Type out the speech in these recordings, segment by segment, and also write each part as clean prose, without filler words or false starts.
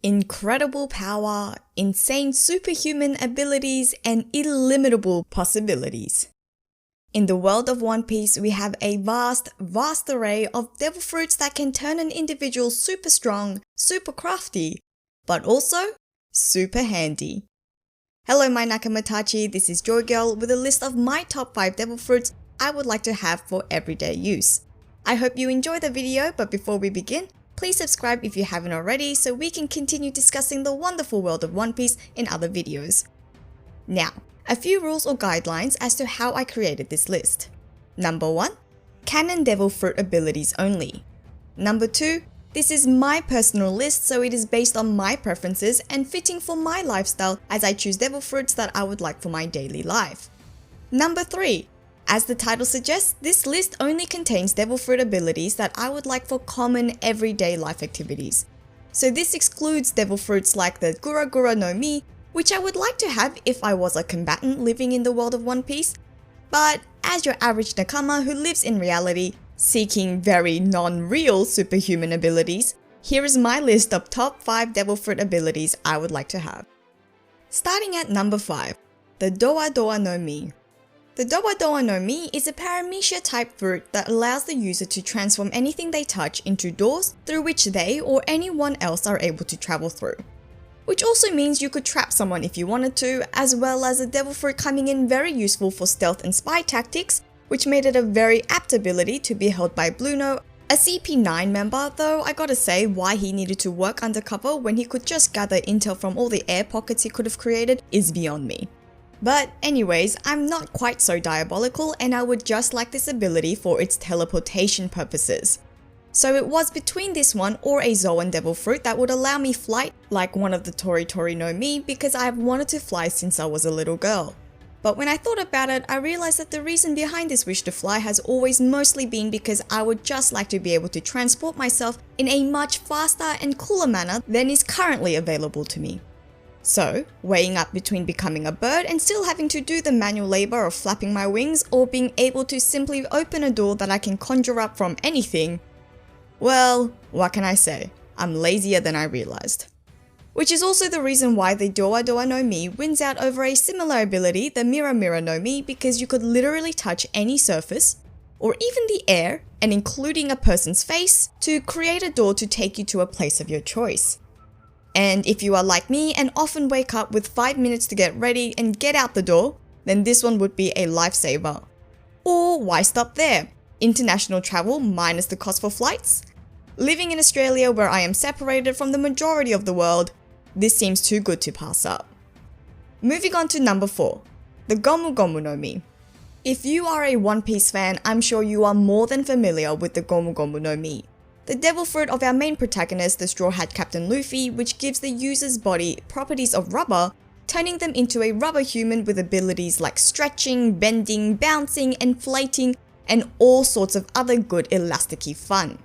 incredible power, insane superhuman abilities, and illimitable possibilities. In the world of One Piece, we have a vast array of devil fruits that can turn an individual super strong, super crafty, but also super handy. Hello my Nakamatachi, this is JoyGirl with a list of my top 5 devil fruits I would like to have for everyday use. I hope you enjoy the video, but before we begin, please subscribe if you haven't already so we can continue discussing the wonderful world of One Piece in other videos. Now, a few rules or guidelines as to how I created this list. Number 1. Canon devil fruit abilities only. Number 2. This is my personal list, so it is based on my preferences and fitting for my lifestyle as I choose devil fruits that I would like for my daily life. Number 3. As the title suggests, this list only contains devil fruit abilities that I would like for common everyday life activities. So this excludes devil fruits like the Doa Doa No Me, which I would like to have if I was a combatant living in the world of One Piece. But as your average Nakama who lives in reality, seeking very non-real superhuman abilities, here is my list of top 5 devil fruit abilities I would like to have. Starting at number 5, the Doa Doa No Me. The Doa Doa No Me is a paramecia type fruit that allows the user to transform anything they touch into doors through which they or anyone else are able to travel through. Which also means you could trap someone if you wanted to, as well as a devil fruit coming in very useful for stealth and spy tactics, which made it a very apt ability to be held by Bluno, a CP9 member, though I gotta say why he needed to work undercover when he could just gather intel from all the air pockets he could have created is beyond me. But anyways, I'm not quite so diabolical and I would just like this ability for its teleportation purposes. So it was between this one or a Zoan devil fruit that would allow me flight like one of the Doa Doa No Me because I have wanted to fly since I was a little girl. But when I thought about it, I realized that the reason behind this wish to fly has always mostly been because I would just like to be able to transport myself in a much faster and cooler manner than is currently available to me. So, weighing up between becoming a bird and still having to do the manual labor of flapping my wings or being able to simply open a door that I can conjure up from anything, well, what can I say? I'm lazier than I realized. Which is also the reason why the Doa Doa No Me wins out over a similar ability, the Mira Mira No Me, because you could literally touch any surface, or even the air, and including a person's face, to create a door to take you to a place of your choice. And if you are like me and often wake up with 5 minutes to get ready and get out the door, then this one would be a lifesaver. Or why stop there? International travel minus the cost for flights? Living in Australia where I am separated from the majority of the world, this seems too good to pass up. Moving on to number 4, the Gomu Gomunomi. If you are a One Piece fan, I'm sure you are more than familiar with the Gomu Gomunomi, the devil fruit of our main protagonist, the Straw Hat Captain Luffy, which gives the user's body properties of rubber, turning them into a rubber human with abilities like stretching, bending, bouncing, inflating, and all sorts of other good elasticy fun.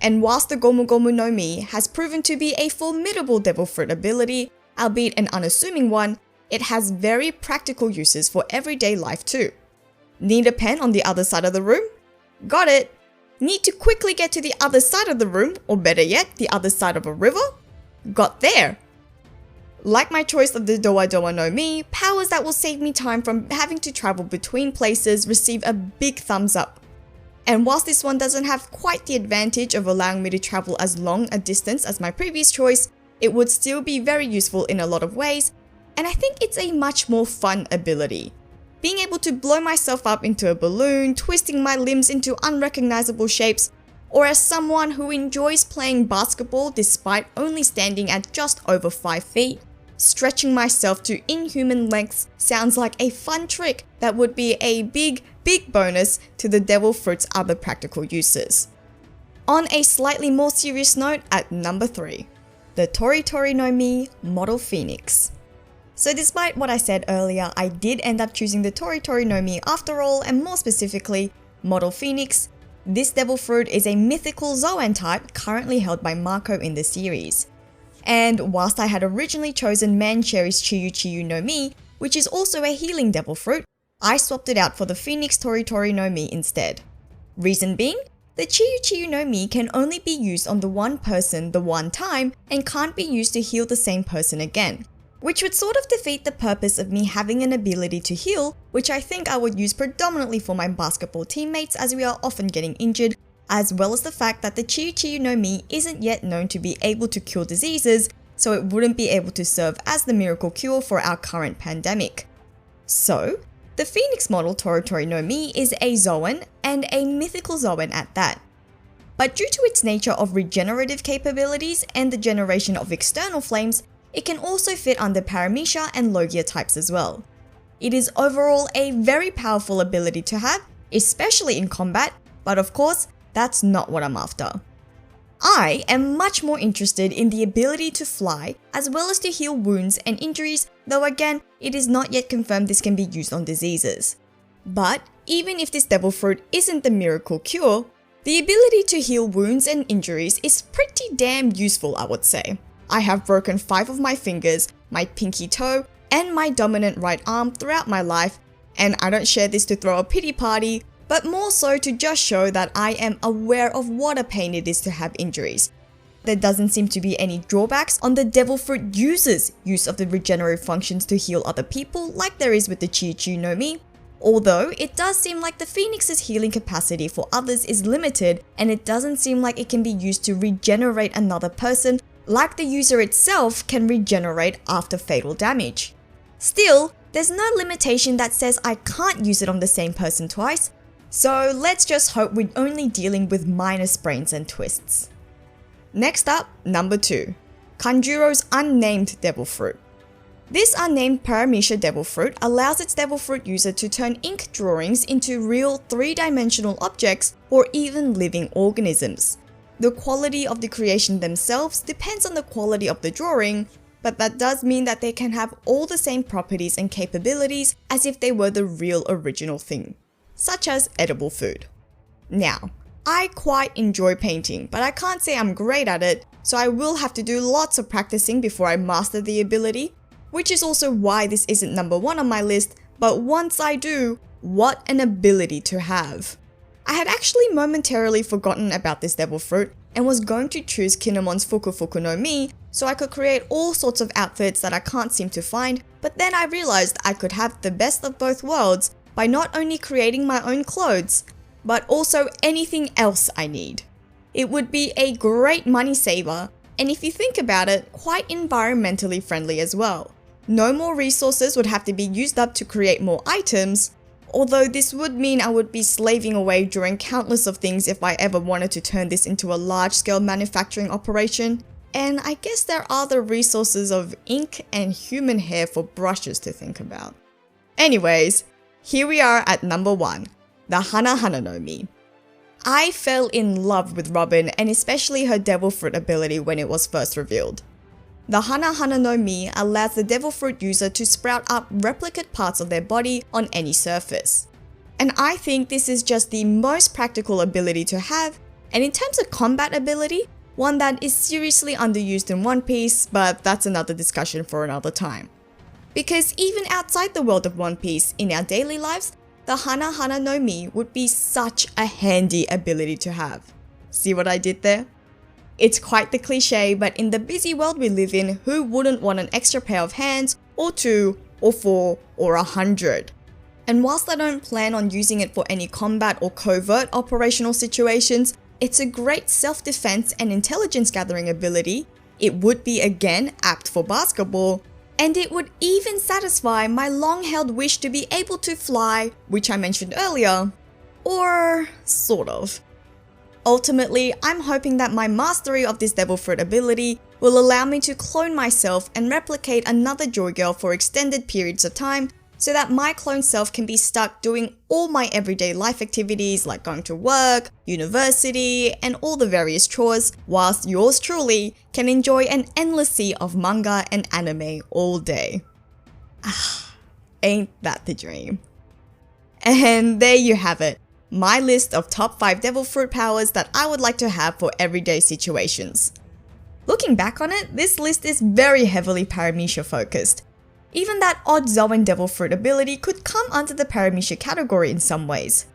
And whilst the Gomu Gomunomi has proven to be a formidable devil fruit ability, albeit an unassuming one, it has very practical uses for everyday life too. Need a pen on the other side of the room? Got it! Need to quickly get to the other side of the room, or better yet, the other side of a river? Got there! Like my choice of the Doa Doa No Me, powers that will save me time from having to travel between places receive a big thumbs up. And whilst this one doesn't have quite the advantage of allowing me to travel as long a distance as my previous choice, it would still be very useful in a lot of ways, and I think it's a much more fun ability. Being able to blow myself up into a balloon, twisting my limbs into unrecognizable shapes, or as someone who enjoys playing basketball despite only standing at just over 5 feet, stretching myself to inhuman lengths sounds like a fun trick that would be a big bonus to the devil fruit's other practical uses. On a slightly more serious note, at number 3, the Doa Doa No Me Model Phoenix. So despite what I said earlier, I did end up choosing the Doa Doa No Me after all, and more specifically, Model Phoenix. This devil fruit is a mythical Zoan type currently held by Marco in the series. And whilst I had originally chosen Mancherry's Chiyu Chiyu No Me, which is also a healing devil fruit, I swapped it out for the Phoenix Doa Doa No Me instead. Reason being, the Chiyu no Me can only be used on the one person the one time and can't be used to heal the same person again, which would sort of defeat the purpose of me having an ability to heal, which I think I would use predominantly for my basketball teammates as we are often getting injured, as well as the fact that the Chiyu no Me isn't yet known to be able to cure diseases, so it wouldn't be able to serve as the miracle cure for our current pandemic. So, the Phoenix model Tori no Me is a Zoan, and a mythical Zoan at that. But due to its nature of regenerative capabilities and the generation of external flames, it can also fit under Paramecia and Logia types as well. It is overall a very powerful ability to have, especially in combat, but of course, that's not what I'm after. I am much more interested in the ability to fly, as well as to heal wounds and injuries, though again, it is not yet confirmed this can be used on diseases. But even if this devil fruit isn't the miracle cure, the ability to heal wounds and injuries is pretty damn useful, I would say. I have broken 5 of my fingers, my pinky toe, and my dominant right arm throughout my life, and I don't share this to throw a pity party, but more so to just show that I am aware of what a pain it is to have injuries. There doesn't seem to be any drawbacks on the devil fruit user's use of the regenerative functions to heal other people like there is with the Chiyu no Me, although it does seem like the Phoenix's healing capacity for others is limited, and it doesn't seem like it can be used to regenerate another person like the user itself can regenerate after fatal damage. Still, there's no limitation that says I can't use it on the same person twice, so let's just hope we're only dealing with minor sprains and twists. Next up, number 2. Kanjuro's Unnamed Devil Fruit. This unnamed Paramecia Devil Fruit allows its Devil Fruit user to turn ink drawings into real 3-dimensional objects or even living organisms. The quality of the creation themselves depends on the quality of the drawing, but that does mean that they can have all the same properties and capabilities as if they were the real original thing, such as edible food. Now, I quite enjoy painting, but I can't say I'm great at it, so I will have to do lots of practicing before I master the ability, which is also why this isn't number 1 on my list, but once I do, what an ability to have. I had actually momentarily forgotten about this devil fruit and was going to choose Kinemons No Me so I could create all sorts of outfits that I can't seem to find, but then I realized I could have the best of both worlds by not only creating my own clothes, but also anything else I need. It would be a great money saver, and if you think about it, quite environmentally friendly as well. No more resources would have to be used up to create more items, although this would mean I would be slaving away during countless of things if I ever wanted to turn this into a large-scale manufacturing operation, and I guess there are the resources of ink and human hair for brushes to think about. Anyways, here we are at number 1, the Hana no Me. I fell in love with Robin and especially her Devil Fruit ability when it was first revealed. The Hana no Me allows the Devil Fruit user to sprout up replicate parts of their body on any surface. And I think this is just the most practical ability to have, and in terms of combat ability, one that is seriously underused in One Piece, but that's another discussion for another time. Because even outside the world of One Piece, in our daily lives, the Hana no Me would be such a handy ability to have. See what I did there? It's quite the cliche, but in the busy world we live in, who wouldn't want an extra pair of hands, or 2, or 4, or 100? And whilst I don't plan on using it for any combat or covert operational situations, it's a great self-defense and intelligence gathering ability. It would be again apt for basketball, and it would even satisfy my long-held wish to be able to fly, which I mentioned earlier, or sort of. Ultimately, I'm hoping that my mastery of this Devil Fruit ability will allow me to clone myself and replicate another JoyGirl for extended periods of time, so that my clone self can be stuck doing all my everyday life activities like going to work, university, and all the various chores, whilst yours truly can enjoy an endless sea of manga and anime all day. Ain't that the dream? And there you have it. My list of top 5 Devil Fruit powers that I would like to have for everyday situations. Looking back on it, this list is very heavily Paramecia focused. Even that odd Zoan Devil Fruit ability could come under the Paramecia category in some ways.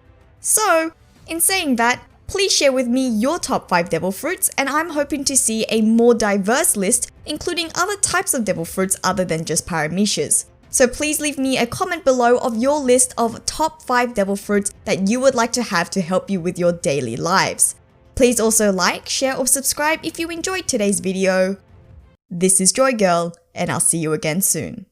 So, in saying that, Please share with me your top 5 devil fruits, and I'm hoping to see a more diverse list, including other types of devil fruits other than just paramecias. So please leave me a comment below of your list of top 5 devil fruits that you would like to have to help you with your daily lives. Please also like, share or subscribe if you enjoyed today's video. This is JoyGirl, and I'll see you again soon.